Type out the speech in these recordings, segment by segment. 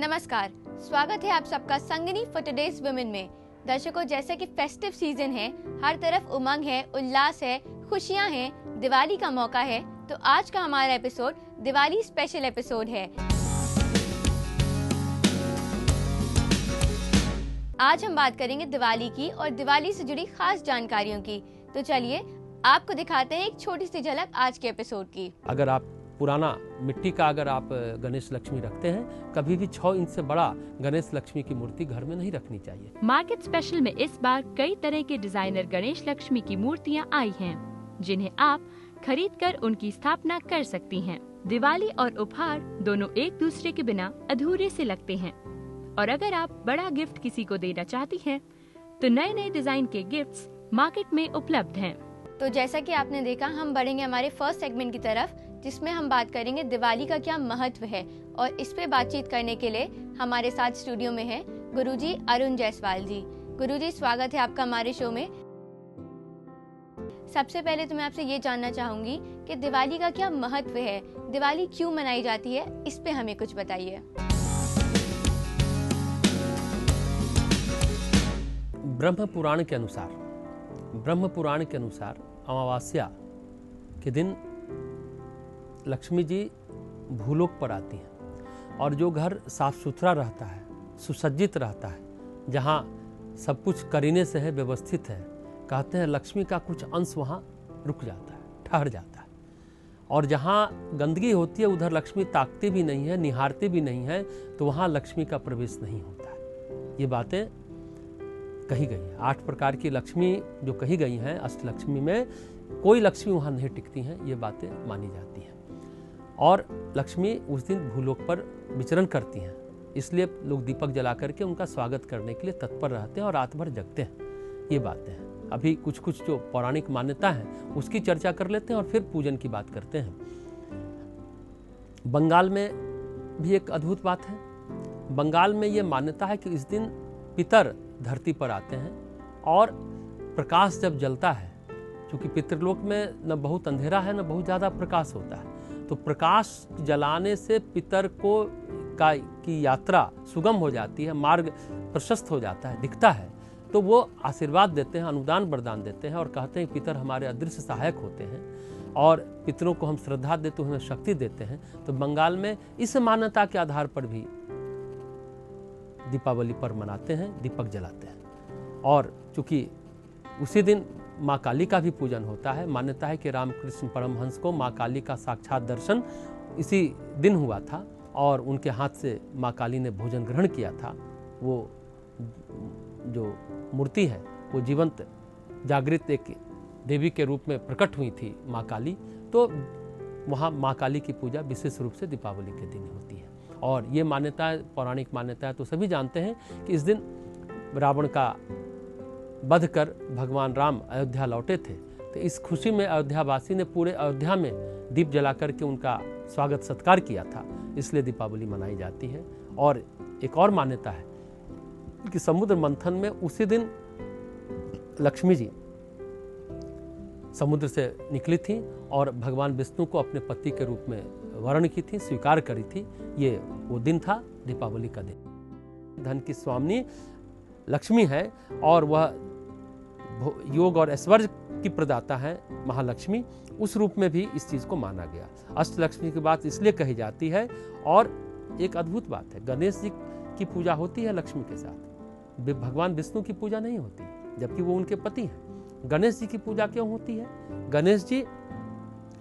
नमस्कार, स्वागत है आप सबका संगिनी फॉर टुडेज वुमेन में। दर्शकों, जैसे कि फेस्टिव सीजन है, हर तरफ उमंग है, उल्लास है, खुशियां हैं, दिवाली का मौका है, तो आज का हमारा एपिसोड दिवाली स्पेशल एपिसोड है। आज हम बात करेंगे दिवाली की और दिवाली से जुड़ी खास जानकारियों की। तो चलिए आपको दिखाते हैं एक छोटी सी झलक आज के एपिसोड की। अगर आप पुराना मिट्टी का अगर आप गणेश लक्ष्मी रखते हैं, कभी भी 6 इंच से बड़ा गणेश लक्ष्मी की मूर्ति घर में नहीं रखनी चाहिए। मार्केट स्पेशल में इस बार कई तरह के डिजाइनर गणेश लक्ष्मी की मूर्तियां आई हैं, जिन्हें आप खरीदकर उनकी स्थापना कर सकती हैं। दिवाली और उपहार दोनों एक दूसरे के बिना अधूरे से लगते हैं, और अगर आप बड़ा गिफ्ट किसी को देना चाहती हैं, तो नए नए डिजाइन के गिफ्ट्स मार्केट में उपलब्ध हैं। तो जैसा कि आपने देखा, हम बढ़ेंगे हमारे फर्स्ट सेगमेंट की तरफ, जिसमें हम बात करेंगे दिवाली का क्या महत्व है। और इस पे बातचीत करने के लिए हमारे साथ स्टूडियो में है गुरुजी अरुण जायसवाल जी। गुरुजी, स्वागत है आपका हमारे शो में। सबसे पहले तो मैं आपसे ये जानना चाहूंगी कि दिवाली का क्या महत्व है, दिवाली क्यों मनाई जाती है, इस पे हमें कुछ बताइए। ब्रह्म पुराण के अनुसार अमावस्या के दिन लक्ष्मी जी भूलोक पर आती हैं, और जो घर साफ सुथरा रहता है, सुसज्जित रहता है, जहाँ सब कुछ करीने से है, व्यवस्थित है, कहते हैं लक्ष्मी का कुछ अंश वहाँ रुक जाता है, ठहर जाता है। और जहाँ गंदगी होती है उधर लक्ष्मी ताकती भी नहीं है, निहारती भी नहीं है, तो वहाँ लक्ष्मी का प्रवेश नहीं होता है। ये बातें कही गई हैं। 8 प्रकार की लक्ष्मी जो कही गई हैं, अष्टलक्ष्मी में कोई लक्ष्मी वहाँ नहीं टिकती हैं, ये बातें मानी जाती हैं। और लक्ष्मी उस दिन भूलोक पर विचरण करती हैं, इसलिए लोग दीपक जला करके उनका स्वागत करने के लिए तत्पर रहते हैं और रात भर जगते हैं। ये बातें हैं। अभी कुछ जो पौराणिक मान्यता है उसकी चर्चा कर लेते हैं और फिर पूजन की बात करते हैं। बंगाल में भी एक अद्भुत बात है। बंगाल में ये मान्यता है कि इस दिन पितर धरती पर आते हैं, और प्रकाश जब जलता है, क्योंकि पितृलोक में न बहुत अंधेरा है न बहुत ज़्यादा प्रकाश होता है, तो प्रकाश जलाने से पितर की यात्रा सुगम हो जाती है, मार्ग प्रशस्त हो जाता है, दिखता है। तो वो आशीर्वाद देते हैं, अनुदान वरदान देते हैं और कहते हैं पितर हमारे अदृश्य सहायक होते हैं, और पितरों को हम श्रद्धा देते हमें शक्ति देते हैं। तो बंगाल में इस मान्यता के आधार पर भी दीपावली पर्व मनाते हैं, दीपक जलाते हैं। और चूंकि उसी दिन माँ काली का भी पूजन होता है। मान्यता है कि रामकृष्ण परमहंस को माँ काली का साक्षात दर्शन इसी दिन हुआ था, और उनके हाथ से माँ काली ने भोजन ग्रहण किया था। वो जो मूर्ति है वो जीवंत जागृत एक देवी के रूप में प्रकट हुई थी माँ काली। तो वहाँ माँ काली की पूजा विशेष रूप से दीपावली के दिन होती है। और ये मान्यता, पौराणिक मान्यता है, तो सभी जानते हैं कि इस दिन रावण का वध कर भगवान राम अयोध्या लौटे थे। तो इस खुशी में अयोध्यावासी ने पूरे अयोध्या में दीप जला करके उनका स्वागत सत्कार किया था, इसलिए दीपावली मनाई जाती है। और एक और मान्यता है कि समुद्र मंथन में उसी दिन लक्ष्मी जी समुद्र से निकली थी और भगवान विष्णु को अपने पति के रूप में वर्ण की थी, स्वीकार करी थी। ये वो दिन था, दीपावली का दिन। धन की स्वामिनी लक्ष्मी है, और वह योग और ऐश्वर्य की प्रदाता है महालक्ष्मी। उस रूप में भी इस चीज को माना गया। अष्टलक्ष्मी की बात इसलिए कही जाती है। और एक अद्भुत बात है, गणेश जी की पूजा होती है लक्ष्मी के साथ, भगवान विष्णु की पूजा नहीं होती, जबकि वो उनके पति हैं। गणेश जी की पूजा क्यों होती है? गणेश जी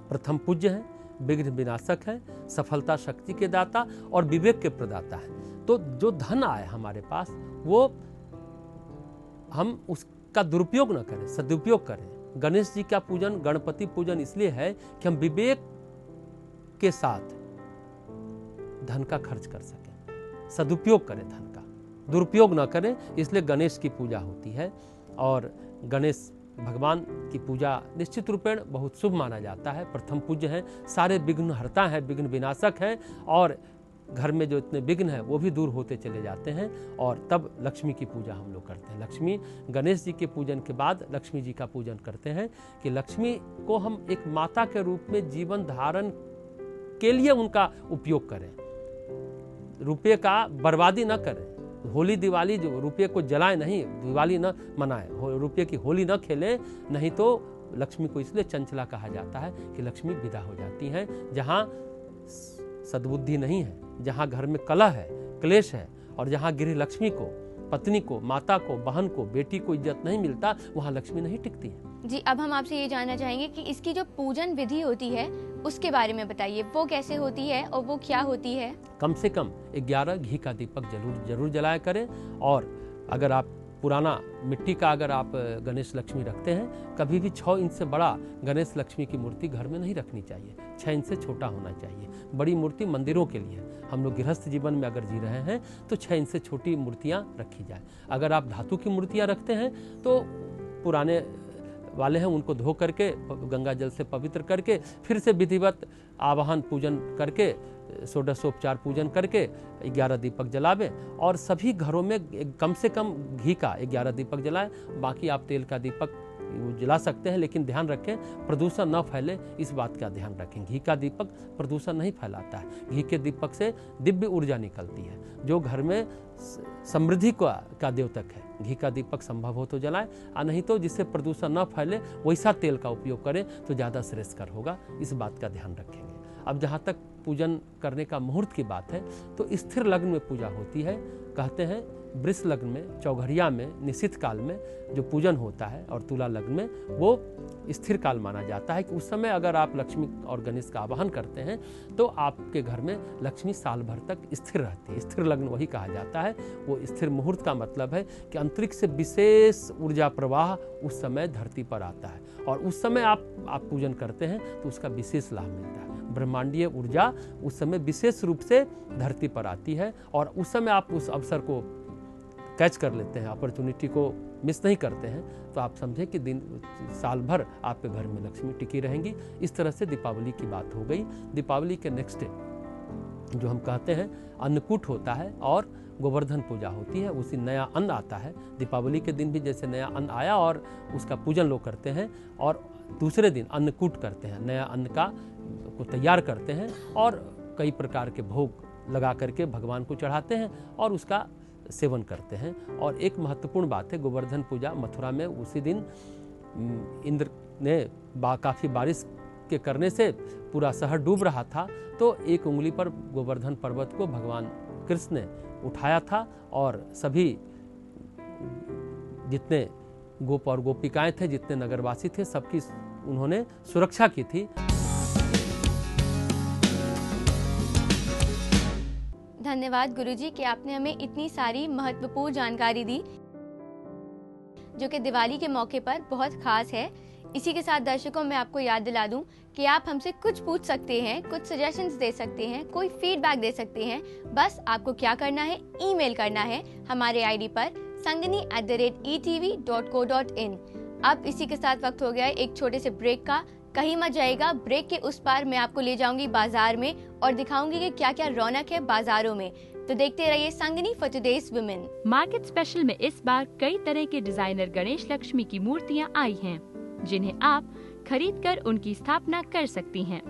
प्रथम पूज्य हैं, विघ्न विनाशक है, सफलता शक्ति के दाता और विवेक के प्रदाता है। तो जो धन आए हमारे पास, वो हम उसका दुरुपयोग न करें, सदुपयोग करें। गणेश जी का पूजन, गणपति पूजन इसलिए है कि हम विवेक के साथ धन का खर्च कर सकें, सदुपयोग करें धन का, दुरुपयोग न करें। इसलिए गणेश की पूजा होती है। और गणेश भगवान की पूजा निश्चित रूपेण बहुत शुभ माना जाता है। प्रथम पूज्य हैं, सारे विघ्न हरता है, विघ्न विनाशक हैं, और घर में जो इतने विघ्न हैं वो भी दूर होते चले जाते हैं। और तब लक्ष्मी की पूजा हम लोग करते हैं। लक्ष्मी, गणेश जी के पूजन के बाद लक्ष्मी जी का पूजन करते हैं कि लक्ष्मी को हम एक माता के रूप में जीवन धारण के लिए उनका उपयोग करें। रुपये का बर्बादी न करें। होली दिवाली जो रुपये को जलाए नहीं, दिवाली न मनाए, रुपये की होली न खेलें, नहीं तो लक्ष्मी को इसलिए चंचला कहा जाता है कि लक्ष्मी विदा हो जाती हैं। जहाँ सद्बुद्धि नहीं है, जहाँ घर में कलह है, क्लेश है, और जहाँ गृह लक्ष्मी को, पत्नी को, माता को, बहन को, बेटी को इज्जत नहीं मिलता, वहाँ लक्ष्मी नहीं टिकती है। जी, अब हम आपसे ये जानना चाहेंगे कि इसकी जो पूजन विधि होती है उसके बारे में बताइए, वो कैसे होती है और वो क्या होती है? कम से कम 11 घी का दीपक जरूर जलाया करें। और अगर आप पुराना मिट्टी का अगर आप गणेश लक्ष्मी रखते हैं, कभी भी 6 इंच से बड़ा गणेश लक्ष्मी की मूर्ति घर में नहीं रखनी चाहिए, 6 इंच से छोटा होना चाहिए। बड़ी मूर्ति मंदिरों के लिए, हम लोग गृहस्थ जीवन में अगर जी रहे हैं तो 6 इंच से छोटी मूर्तियाँ रखी जाए। अगर आप धातु की मूर्तियाँ रखते हैं तो पुराने वाले हैं उनको धो करके गंगा जल से पवित्र करके फिर से विधिवत आवाहन पूजन करके षोडशोपचार पूजन करके 11 दीपक जलावे। और सभी घरों में कम से कम घी का 11 दीपक जलाएं। बाकी आप तेल का दीपक जला सकते हैं, लेकिन ध्यान रखें प्रदूषण न फैले, इस बात का ध्यान रखें। घी का दीपक प्रदूषण नहीं फैलाता है। घी के दीपक से दिव्य ऊर्जा निकलती है जो घर में समृद्धि का द्योतक है। घी का दीपक संभव हो तो जलाएं, और नहीं तो जिससे प्रदूषण न फैले वैसा तेल का उपयोग करें तो ज़्यादा श्रेयस्कर होगा। इस बात का ध्यान रखेंगे। अब जहाँ तक पूजन करने का मुहूर्त की बात है तो स्थिर लग्न में पूजा होती है। कहते हैं वृष लग्न में, चौघड़िया में, निश्चित काल में जो पूजन होता है और तुला लग्न में वो स्थिर काल माना जाता है कि उस समय अगर आप लक्ष्मी और गणेश का आवाहन करते हैं तो आपके घर में लक्ष्मी साल भर तक स्थिर रहती है। स्थिर लग्न वही कहा जाता है। वो स्थिर मुहूर्त का मतलब है कि अंतरिक्ष से विशेष ऊर्जा प्रवाह उस समय धरती पर आता है, और उस समय आप पूजन करते हैं तो उसका विशेष लाभ मिलता है। ब्रह्मांडीय ऊर्जा उस समय विशेष रूप से धरती पर आती है, और उस समय आप उस अवसर को कैच कर लेते हैं, अपॉर्चुनिटी को मिस नहीं करते हैं, तो आप समझें कि दिन साल भर आपके घर में लक्ष्मी टिकी रहेंगी। इस तरह से दीपावली की बात हो गई। दीपावली के नेक्स्ट डे जो हम कहते हैं अन्नकूट होता है और गोवर्धन पूजा होती है। उसी नया अन्न आता है। दीपावली के दिन भी जैसे नया अन्न आया और उसका पूजन लोग करते हैं, और दूसरे दिन अन्नकूट करते हैं, नया अन्न को तैयार करते हैं और कई प्रकार के भोग लगा करके भगवान को चढ़ाते हैं और उसका सेवन करते हैं। और एक महत्वपूर्ण बात है, गोवर्धन पूजा मथुरा में उसी दिन इंद्र ने काफ़ी बारिश के करने से पूरा शहर डूब रहा था, तो एक उंगली पर गोवर्धन पर्वत को भगवान कृष्ण ने उठाया था, और सभी जितने गोप और गोपिकाएं थे, जितने नगरवासी थे, सबकी उन्होंने सुरक्षा की थी। धन्यवाद गुरुजी कि आपने हमें इतनी सारी महत्वपूर्ण जानकारी दी जो कि दिवाली के मौके पर बहुत खास है। इसी के साथ दर्शकों मैं आपको याद दिला दूं कि आप हमसे कुछ पूछ सकते हैं, कुछ सजेशंस दे सकते हैं, कोई फीडबैक दे सकते हैं। बस आपको क्या करना है, ईमेल करना है हमारे आईडी पर sangani@etv.co.in। अब इसी के साथ वक्त हो गया है एक छोटे से ब्रेक का। कहीं मत जाएगा, ब्रेक के उस पार मैं आपको ले जाऊंगी बाजार में और दिखाऊंगी कि क्या क्या रौनक है बाजारों में। तो देखते रहिए Sangini for today's women. Market special में इस बार कई तरह के डिजाइनर गणेश लक्ष्मी की मूर्तियां आई हैं, जिन्हें आप खरीदकर उनकी स्थापना कर सकती हैं।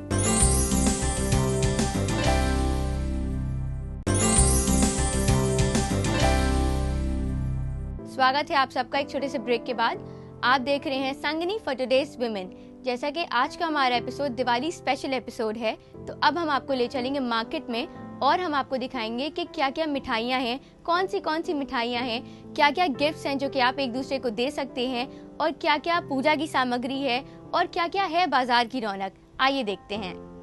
स्वागत है आप सबका एक छोटे से ब्रेक के बाद। आप देख रहे हैं संगनी फॉर टुडेज वुमेन। जैसा कि आज का हमारा एपिसोड दिवाली स्पेशल एपिसोड है, तो अब हम आपको ले चलेंगे मार्केट में और हम आपको दिखाएंगे कि क्या क्या मिठाइयाँ हैं, कौन सी मिठाइयाँ हैं, क्या क्या गिफ्ट्स हैं जो कि आप एक दूसरे को दे सकते हैं, और क्या क्या पूजा की सामग्री है, और क्या क्या है बाजार की रौनक। आइए देखते हैं।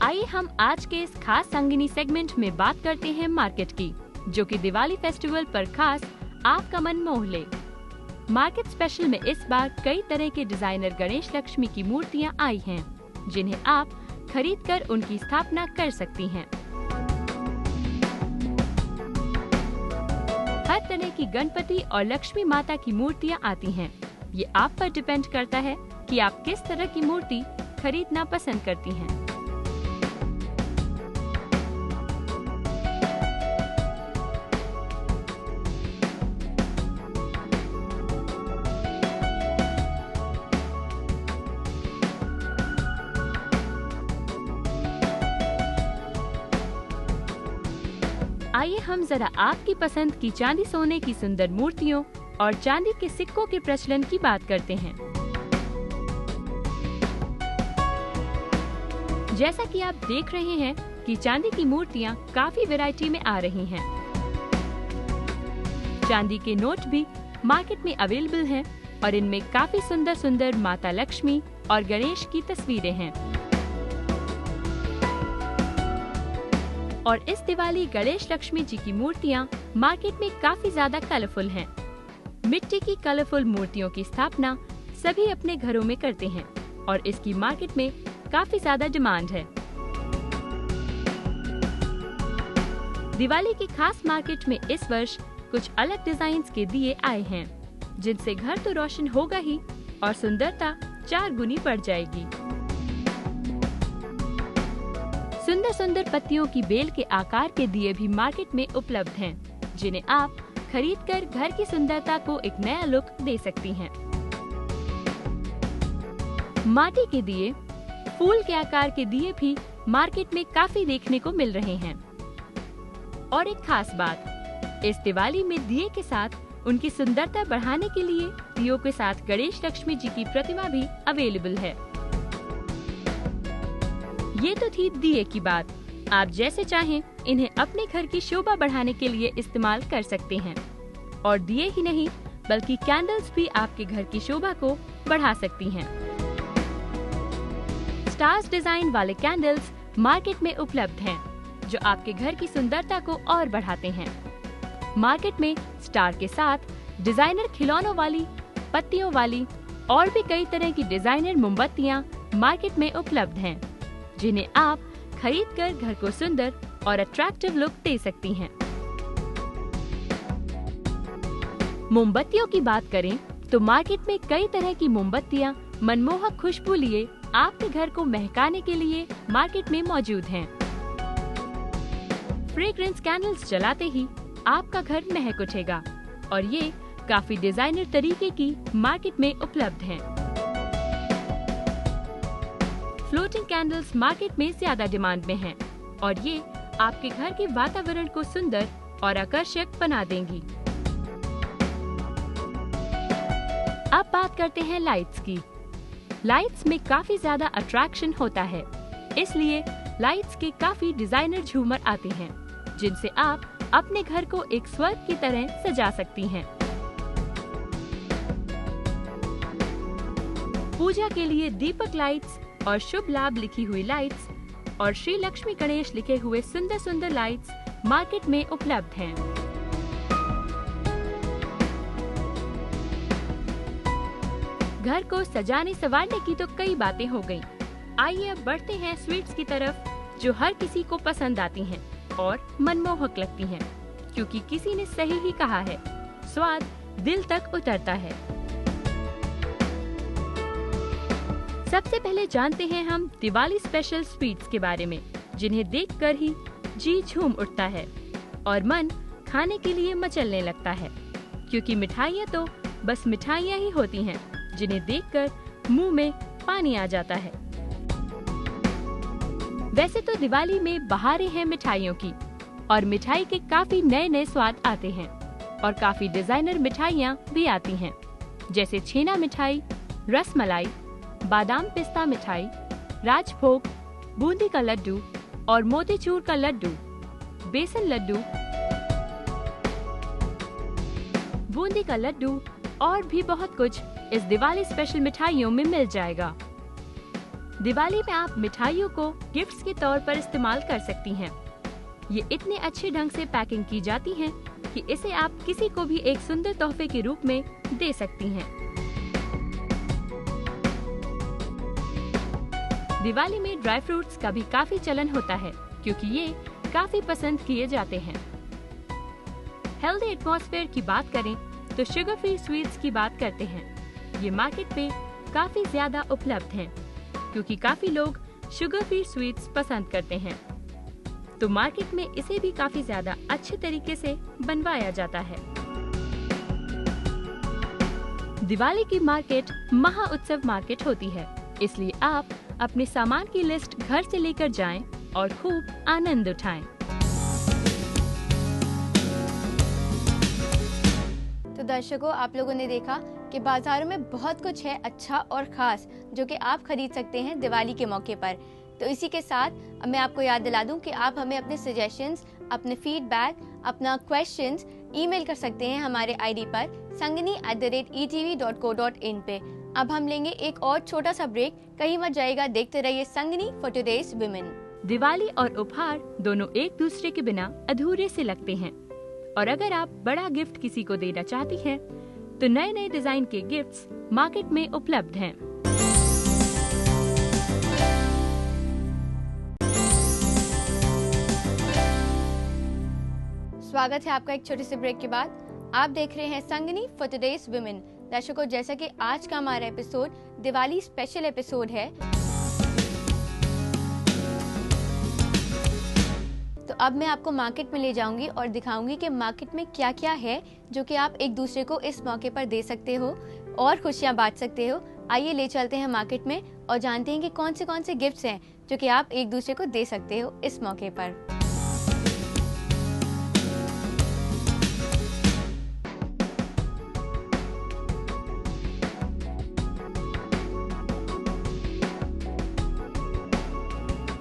आइए हम आज के इस खास संगिनी सेगमेंट में बात करते हैं मार्केट की, जो कि दिवाली फेस्टिवल पर खास आपका मन मोह ले। मार्केट स्पेशल में इस बार कई तरह के डिजाइनर गणेश लक्ष्मी की मूर्तियां आई हैं, जिन्हें आप खरीदकर उनकी स्थापना कर सकती हैं। हर तरह की गणपति और लक्ष्मी माता की मूर्तियां आती हैं। ये आप पर डिपेंड करता है कि आप किस तरह की मूर्ति खरीदना पसंद करती हैं। आइए हम जरा आपकी पसंद की चांदी सोने की सुंदर मूर्तियों और चांदी के सिक्कों के प्रचलन की बात करते हैं। जैसा कि आप देख रहे हैं कि चांदी की मूर्तियां काफी वैरायटी में आ रही हैं। चांदी के नोट भी मार्केट में अवेलेबल हैं और इनमें काफी सुंदर सुंदर माता लक्ष्मी और गणेश की तस्वीरें हैं। और इस दिवाली गणेश लक्ष्मी जी की मूर्तियां मार्केट में काफी ज्यादा कलरफुल हैं। मिट्टी की कलरफुल मूर्तियों की स्थापना सभी अपने घरों में करते हैं और इसकी मार्केट में काफी ज्यादा डिमांड है। दिवाली की खास मार्केट में इस वर्ष कुछ अलग डिजाइन्स के दिए आए हैं, जिनसे घर तो रोशन होगा ही और सुंदरता 4 गुनी बढ़ जाएगी। सुंदर सुंदर पत्तियों की बेल के आकार के दिए भी मार्केट में उपलब्ध हैं, जिन्हें आप खरीदकर घर की सुंदरता को एक नया लुक दे सकती हैं। माटी के दिए, फूल के आकार के दिए भी मार्केट में काफी देखने को मिल रहे हैं। और एक खास बात, इस दिवाली में दिए के साथ उनकी सुंदरता बढ़ाने के लिए दियों के साथ गणेश लक्ष्मी जी की प्रतिमा भी अवेलेबल है। ये तो थी दिए की बात। आप जैसे चाहें इन्हें अपने घर की शोभा बढ़ाने के लिए इस्तेमाल कर सकते हैं। और दिए ही नहीं बल्कि कैंडल्स भी आपके घर की शोभा को बढ़ा सकती हैं। स्टार्स डिजाइन वाले कैंडल्स मार्केट में उपलब्ध हैं, जो आपके घर की सुंदरता को और बढ़ाते हैं। मार्केट में स्टार के साथ डिजाइनर खिलौनों वाली, पत्तियों वाली और भी कई तरह की डिजाइनर मोमबत्तियां मार्केट में उपलब्ध हैं, जिन्हें आप खरीदकर घर को सुंदर और अट्रैक्टिव लुक दे सकती हैं। मोमबत्तियों की बात करें तो मार्केट में कई तरह की मोमबत्तियां मनमोहक खुशबू लिए आपके घर को महकाने के लिए मार्केट में मौजूद हैं। फ्रेग्रेंस कैंडल्स जलाते ही आपका घर महक उठेगा और ये काफी डिजाइनर तरीके की मार्केट में उपलब्ध हैं। फ्लोटिंग कैंडल्स मार्केट में ज्यादा डिमांड में हैं और ये आपके घर के वातावरण को सुंदर और आकर्षक बना देंगी। अब बात करते हैं लाइट्स की। लाइट्स में काफी ज्यादा अट्रैक्शन होता है, इसलिए लाइट्स के काफी डिजाइनर झूमर आते हैं, जिनसे आप अपने घर को एक स्वर्ग की तरह सजा सकती हैं। पूजा के लिए दीपक लाइट्स और शुभ लाभ लिखी हुई लाइट्स और श्री लक्ष्मी गणेश लिखे हुए सुंदर सुंदर लाइट्स मार्केट में उपलब्ध हैं। घर को सजाने संवारने की तो कई बातें हो गयी। आइए अब बढ़ते हैं स्वीट्स की तरफ, जो हर किसी को पसंद आती हैं और मनमोहक लगती हैं, क्योंकि किसी ने सही ही कहा है, स्वाद दिल तक उतरता है। सबसे पहले जानते हैं हम दिवाली स्पेशल स्वीट्स के बारे में, जिन्हें देखकर ही जी झूम उठता है और मन खाने के लिए मचलने लगता है, क्योंकि मिठाइयाँ तो बस मिठाइयाँ ही होती हैं, जिन्हें देखकर मुंह में पानी आ जाता है। वैसे तो दिवाली में बहारें हैं मिठाइयों की और मिठाई के काफी नए नए स्वाद आते हैं और काफी डिजाइनर मिठाइयाँ भी आती हैं, जैसे छेना मिठाई, रसमलाई, बादाम पिस्ता मिठाई, राजभोग, बूंदी का लड्डू और मोतीचूर का लड्डू, बेसन लड्डू, बूंदी का लड्डू और भी बहुत कुछ इस दिवाली स्पेशल मिठाइयों में मिल जाएगा। दिवाली में आप मिठाइयों को गिफ्ट्स के तौर पर इस्तेमाल कर सकती हैं। ये इतने अच्छे ढंग से पैकिंग की जाती हैं कि इसे आप किसी को भी एक सुंदर तोहफे के रूप में दे सकती हैं। दिवाली में ड्राई फ्रूट्स का भी काफी चलन होता है, क्योंकि ये काफी पसंद किए जाते हैं। हेल्दी एटमॉस्फेयर की बात करें तो शुगर फ्री स्वीट्स की बात करते हैं। ये मार्केट में काफी ज्यादा उपलब्ध हैं, क्योंकि काफी लोग शुगर फ्री स्वीट्स पसंद करते हैं, तो मार्केट में इसे भी काफी ज्यादा अच्छे तरीके से बनवाया जाता है। दिवाली की मार्केट महा उत्सव मार्केट होती है, इसलिए आप अपने सामान की लिस्ट घर से लेकर जाएं और खूब आनंद उठाएं। दर्शकों, आप लोगों ने देखा कि बाजारों में बहुत कुछ है अच्छा और ख़ास जो कि आप खरीद सकते हैं दिवाली के मौके पर। तो इसी के साथ मैं आपको याद दिला दूं कि आप हमें अपने सजेशंस, अपने फीडबैक, अपना क्वेश्चंस ईमेल कर सकते हैं हमारे आईडी पर sangani@etv.co.in पे। अब हम लेंगे एक और छोटा सा ब्रेक, कहीं मत जाइएगा, देखते रहिए Sangini for today's women. Diwali और उपहार दोनों एक दूसरे के बिना अधूरे से लगते हैं, और अगर आप बड़ा गिफ्ट किसी को देना चाहती हैं, तो नए नए डिजाइन के गिफ्ट्स मार्केट में उपलब्ध हैं। स्वागत है आपका एक छोटे से ब्रेक के बाद। आप देख रहे हैं संगनी फॉर टुडेज वुमेन। दर्शकों, जैसा कि आज का हमारा एपिसोड दिवाली स्पेशल एपिसोड है, तो अब मैं आपको मार्केट में ले जाऊंगी और दिखाऊंगी कि मार्केट में क्या क्या है जो कि आप एक दूसरे को इस मौके पर दे सकते हो और खुशियां बांट सकते हो। आइए ले चलते हैं मार्केट में और जानते हैं कि कौन से गिफ्ट्स हैं जो कि आप एक दूसरे को दे सकते हो इस मौके पर।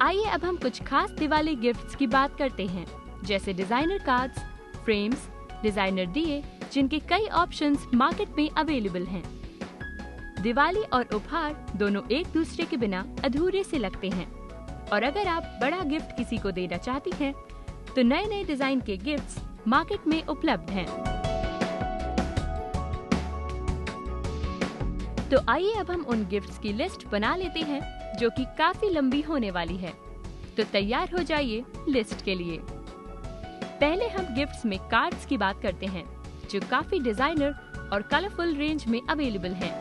आइए अब हम कुछ खास दिवाली गिफ्ट्स की बात करते हैं, जैसे डिजाइनर कार्ड्स, फ्रेम्स, डिजाइनर दिए, जिनके कई ऑप्शंस मार्केट में अवेलेबल हैं। दिवाली और उपहार दोनों एक दूसरे के बिना अधूरे से लगते हैं, और अगर आप बड़ा गिफ्ट किसी को देना चाहती हैं, तो नए नए डिजाइन के गिफ्ट्स मार्केट में उपलब्ध हैं। तो आइए अब हम उन गिफ्ट्स की लिस्ट बना लेते हैं जो कि काफी लंबी होने वाली है। तो तैयार हो जाइए लिस्ट के लिए। पहले हम गिफ्ट्स में कार्ड्स की बात करते हैं, जो काफी डिजाइनर और कलरफुल रेंज में अवेलेबल हैं।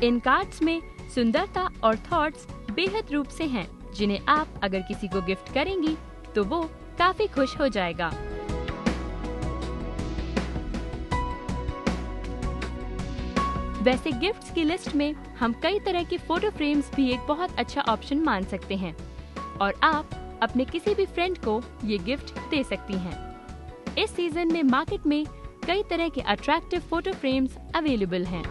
इन कार्ड्स में सुंदरता और थॉट्स बेहद रूप से हैं, जिन्हें आप अगर किसी को गिफ्ट करेंगी तो वो काफी खुश हो जाएगा। वैसे गिफ्ट्स की लिस्ट में हम कई तरह के फोटो फ्रेम्स भी एक बहुत अच्छा ऑप्शन मान सकते हैं, और आप अपने किसी भी फ्रेंड को ये गिफ्ट दे सकती हैं। इस सीजन में मार्केट में कई तरह के अट्रैक्टिव फोटो फ्रेम्स अवेलेबल हैं।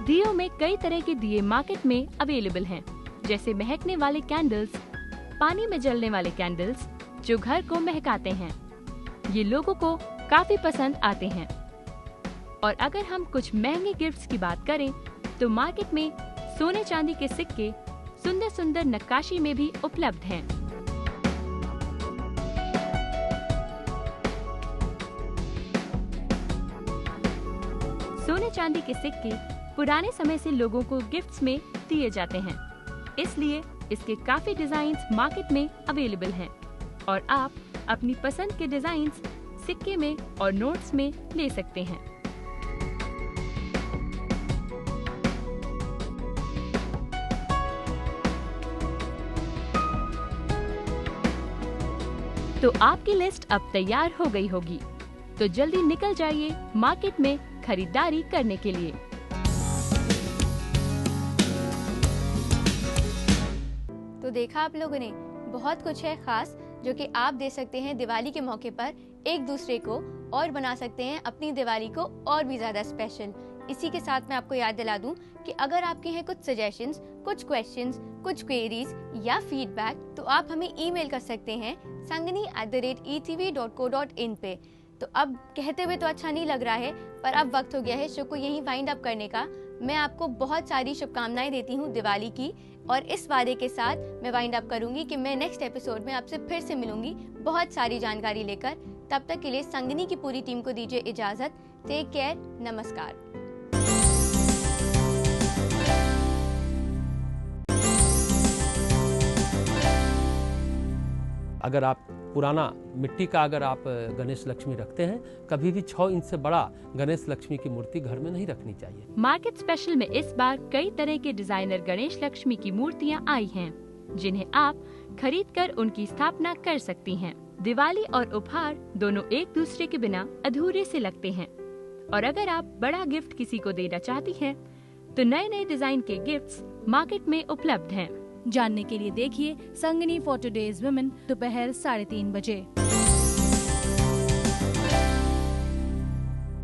दियों में कई तरह के दिए मार्केट में अवेलेबल हैं, जैसे महकने वाले कैंडल्स, पानी में जलने वाले कैंडल्स जो घर को महकाते हैं। ये लोगों को काफी पसंद आते हैं। और अगर हम कुछ महंगे गिफ्ट्स की बात करें, तो मार्केट में सोने चांदी के सिक्के सुंदर सुंदर नक्काशी में भी उपलब्ध हैं। सोने चांदी के सिक्के पुराने समय से लोगों को गिफ्ट्स में दिए जाते हैं, इसलिए इसके काफी डिजाइन्स मार्केट में अवेलेबल हैं, और आप अपनी पसंद के डिजाइन्स सिक्के में और नोट्स में ले सकते हैं। तो आपकी लिस्ट अब तैयार हो गई होगी, तो जल्दी निकल जाइए मार्केट में खरीदारी करने के लिए। तो देखा आप लोगों ने, बहुत कुछ है खास जो कि आप दे सकते हैं दिवाली के मौके पर एक दूसरे को, और बना सकते हैं अपनी दिवाली को और भी ज्यादा स्पेशल। इसी के साथ मैं आपको याद दिला दूं कि अगर आपके हैं कुछ सजेशंस, कुछ क्वेश्चंस, कुछ क्वेरीज या फीडबैक, तो आप हमें ईमेल कर सकते हैं sangani@etv.co.in पे। तो अब कहते हुए तो अच्छा नहीं लग रहा है, पर अब वक्त हो गया है शो को यहीं वाइंड अप करने का। मैं आपको बहुत सारी शुभकामनाएं देती हूँ दिवाली की, और इस वादे के साथ मैं वाइंड अप करूंगी कि मैं नेक्स्ट एपिसोड में आपसे फिर से मिलूंगी बहुत सारी जानकारी लेकर। तब तक के लिए संगनी की पूरी टीम को दीजिए इजाजत। टेक केयर, नमस्कार। अगर आप पुराना मिट्टी का अगर आप गणेश लक्ष्मी रखते हैं, कभी भी 6 इंच से बड़ा गणेश लक्ष्मी की मूर्ति घर में नहीं रखनी चाहिए। मार्केट स्पेशल में इस बार कई तरह के डिजाइनर गणेश लक्ष्मी की मूर्तियां आई हैं, जिन्हें आप खरीदकर उनकी स्थापना कर सकती हैं। दिवाली और उपहार दोनों एक दूसरे के बिना अधूरे से लगते हैं, और अगर आप बड़ा गिफ्ट किसी को देना चाहती हैं, तो नए नए डिजाइन के गिफ्ट्स मार्केट में उपलब्ध हैं। जानने के लिए देखिए संगिनी फॉर टुडेज वुमेन दोपहर 3:30 बजे।